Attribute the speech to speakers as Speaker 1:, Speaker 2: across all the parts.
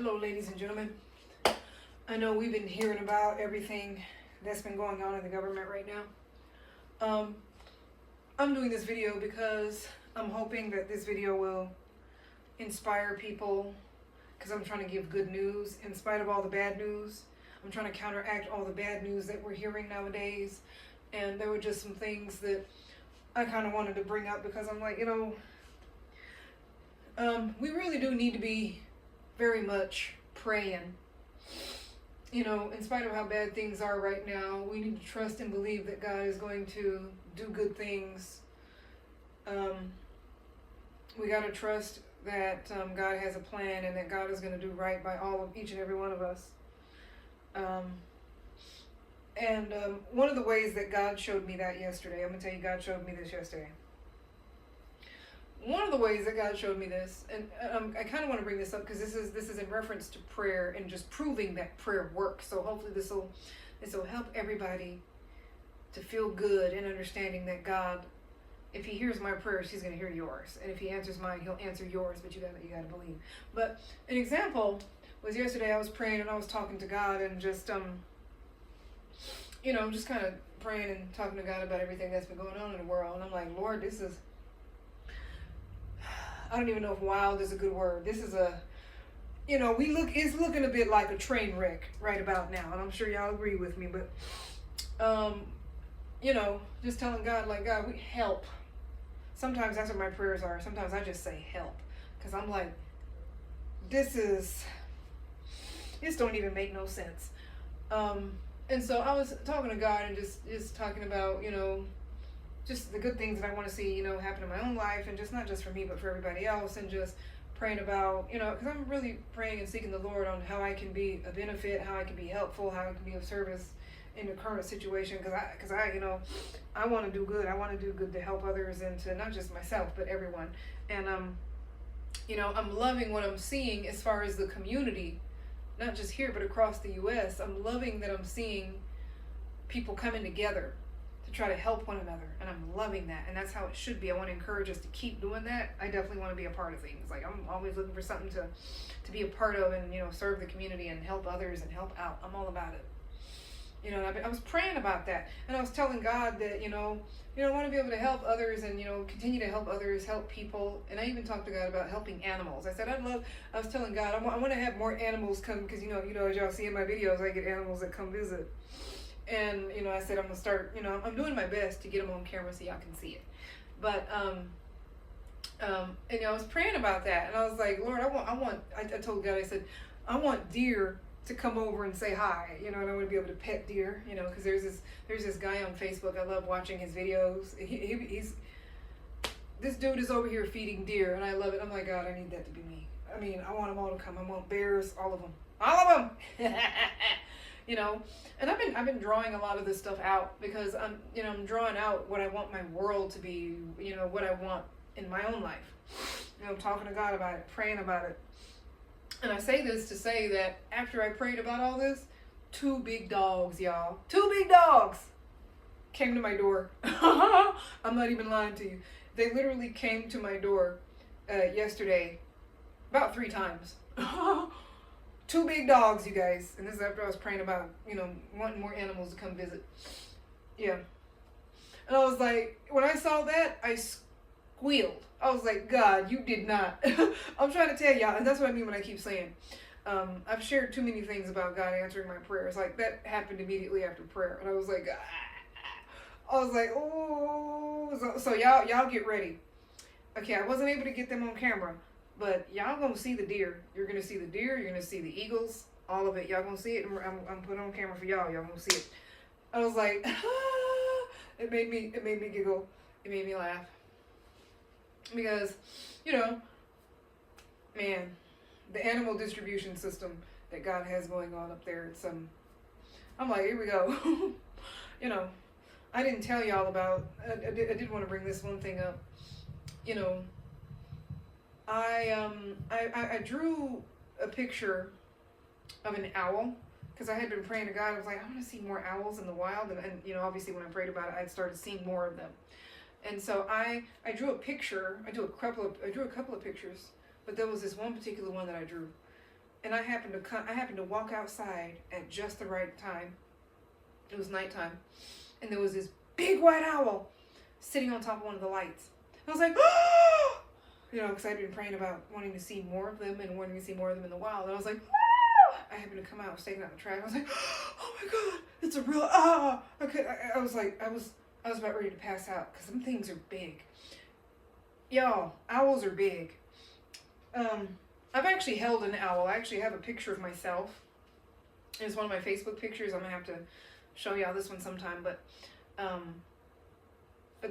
Speaker 1: Hello, ladies and gentlemen. I know we've been hearing about everything that's been going on in the government right now. I'm doing this video because I'm hoping that this video will inspire people, because I'm trying to give good news in spite of all the bad news. I'm trying to counteract all the bad news that we're hearing nowadays. And there were just some things that I kind of wanted to bring up because I'm like, we really do need to be very much praying. In spite of how bad things are right now, we need to trust and believe that God is going to do good things. We got to trust that God has a plan and that God is going to do right by each and every one of us. One of the ways that God showed me that yesterday, I'm going to tell you, God showed me this yesterday. One of the ways that God showed me this, and I kind of want to bring this up because this is in reference to prayer and just proving that prayer works. So hopefully this will help everybody to feel good in understanding that God, if He hears my prayers, He's going to hear yours, and if He answers mine, He'll answer yours. But you got to believe. But an example was yesterday. I was praying and I was talking to God and just just kind of praying and talking to God about everything that's been going on in the world. And I'm like, Lord, I don't even know if wild is a good word. This is it's looking a bit like a train wreck right about now. And I'm sure y'all agree with me, but, just telling God, like, God, we help. Sometimes that's what my prayers are. Sometimes I just say help. Because I'm like, this don't even make no sense. And so I was talking to God and just talking about, just the good things that I want to see, happen in my own life, and just not just for me, but for everybody else, and just praying about, because I'm really praying and seeking the Lord on how I can be a benefit, how I can be helpful, how I can be of service in the current situation, because I want to do good. I want to do good to help others and to not just myself, but everyone. And, I'm loving what I'm seeing as far as the community, not just here, but across the U.S. I'm loving that I'm seeing people coming together to try to help one another, and I'm loving that, and that's how it should be. I want to encourage us to keep doing that. I definitely want to be a part of things. Like, I'm always looking for something to be a part of and serve the community and help others and help out. I'm all about it. I was praying about that, and I was telling God that I want to be able to help others and continue to help others, help people. And I even talked to God about helping animals. I said I was telling God I want to have more animals come, because as y'all see in my videos, I get animals that come visit. And, I said I'm going to start, I'm doing my best to get them on camera so y'all can see it. But, I was praying about that. And I was like, Lord, I told God, I said, I want deer to come over and say hi, and I want to be able to pet deer, because there's this guy on Facebook. I love watching his videos. This dude is over here feeding deer, and I love it. I'm like, God, I need that to be me. I mean, I want them all to come. I want bears, all of them. And I've been drawing a lot of this stuff out because I'm drawing out what I want my world to be, what I want in my own life. Talking to God about it, praying about it. And I say this to say that after I prayed about all this, 2 big dogs, y'all. 2 big dogs came to my door. I'm not even lying to you. They literally came to my door yesterday about 3 times. 2 big dogs, you guys. And this is after I was praying about, wanting more animals to come visit. Yeah. And I was like, when I saw that, I squealed. I was like, God, you did not. I'm trying to tell y'all, and that's what I mean when I keep saying, I've shared too many things about God answering my prayers. Like, that happened immediately after prayer. And I was like, oh. So y'all get ready. Okay, I wasn't able to get them on camera. But y'all gonna see the deer. You're gonna see the deer. You're gonna see the eagles. All of it. Y'all gonna see it. I'm putting it on camera for y'all. Y'all gonna see it. I was like, it made me giggle. It made me laugh. Because, man, the animal distribution system that God has going on up there. I'm like, here we go. I didn't tell y'all about. I did want to bring this one thing up. I drew a picture of an owl because I had been praying to God. I was like, I want to see more owls in the wild, and obviously when I prayed about it, I started seeing more of them. And so I drew a picture. I drew a couple of pictures, but there was this one particular one that I drew, and I happened to walk outside at just the right time. It was nighttime, and there was this big white owl sitting on top of one of the lights. I was like, oh! You know, because I'd been praying about wanting to see more of them and wanting to see more of them in the wild. And I was like, ah! I happened to come out, I was taking out the trash. I was like, oh my God, it's a real I was like, I was about ready to pass out because some things are big. Y'all, owls are big. I've actually held an owl. I actually have a picture of myself. It's one of my Facebook pictures. I'm gonna have to show y'all this one sometime. But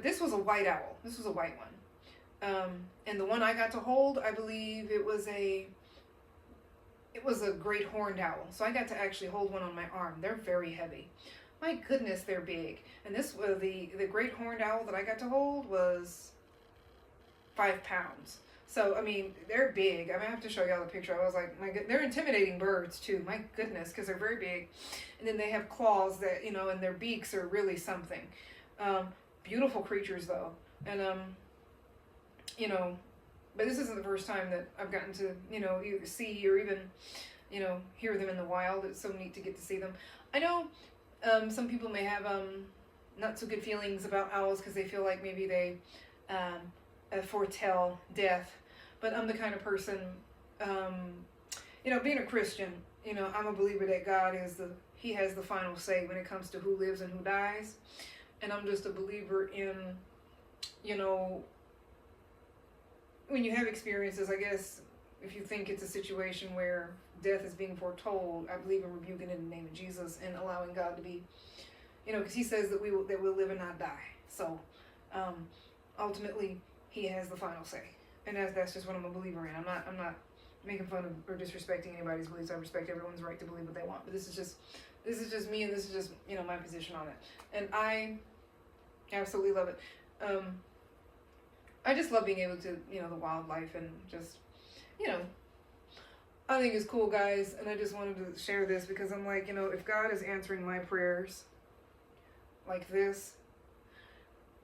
Speaker 1: this was a white owl. This was a white one. And the one I got to hold, I believe it was a great horned owl. So I got to actually hold one on my arm. They're very heavy. My goodness, they're big. And this was the great horned owl that I got to hold was 5 pounds. So, I mean, they're big. I'm going to have to show y'all the picture. I was like, they're intimidating birds, too. My goodness, because they're very big. And then they have claws that, you know, and their beaks are really something. Beautiful creatures, though. And, you know, but this isn't the first time that I've gotten to, you know, either see or even, you know, hear them in the wild. It's so neat to get to see them. I know some people may have not so good feelings about owls because they feel like maybe they foretell death, but I'm the kind of person, you know, being a Christian, you know, I'm a believer that God He has the final say when it comes to who lives and who dies, and I'm just a believer in, you know, when you have experiences, I guess, if you think it's a situation where death is being foretold, I believe in rebuking it in the name of Jesus and allowing God to be, you know, because He says that we'll live and not die. So, ultimately, He has the final say, and that's just what I'm a believer in. I'm not making fun of or disrespecting anybody's beliefs. I respect everyone's right to believe what they want, but this is just me, and this is just, you know, my position on it, and I absolutely love it. I just love being able to, you know, the wildlife and just, you know, I think it's cool, guys, and I just wanted to share this because I'm like, you know, if God is answering my prayers like this,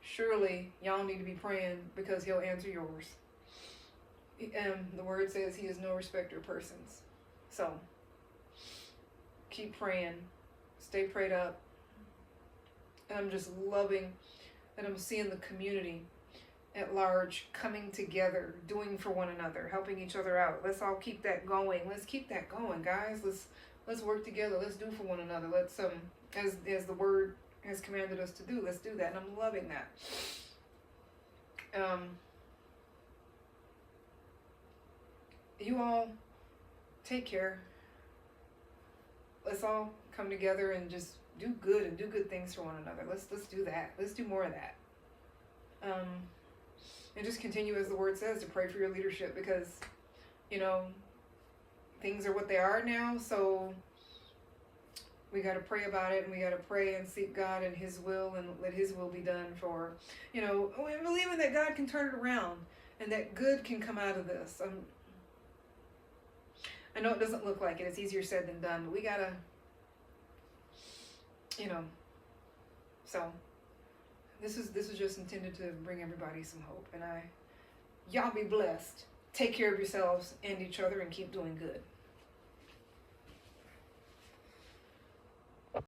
Speaker 1: surely y'all need to be praying because He'll answer yours. The word says He is no respecter of persons. So keep praying, stay prayed up, and I'm just loving that I'm seeing the community at large coming together, doing for one another, helping each other out. Let's all keep that going. Let's keep that going, guys. Let's work together. Let's do for one another. Let's as the word has commanded us to do, let's do that. And I'm loving that. You all take care. Let's all come together and just do good and do good things for one another. Let's do that. Let's do more of that. And just continue, as the word says, to pray for your leadership because, you know, things are what they are now. So we got to pray about it, and we got to pray and seek God and His will, and let His will be done for, you know, believing that God can turn it around and that good can come out of this. I know it doesn't look like it. It's easier said than done, but we got to, you know, so this is just intended to bring everybody some hope, and y'all be blessed. Take care of yourselves and each other and keep doing good.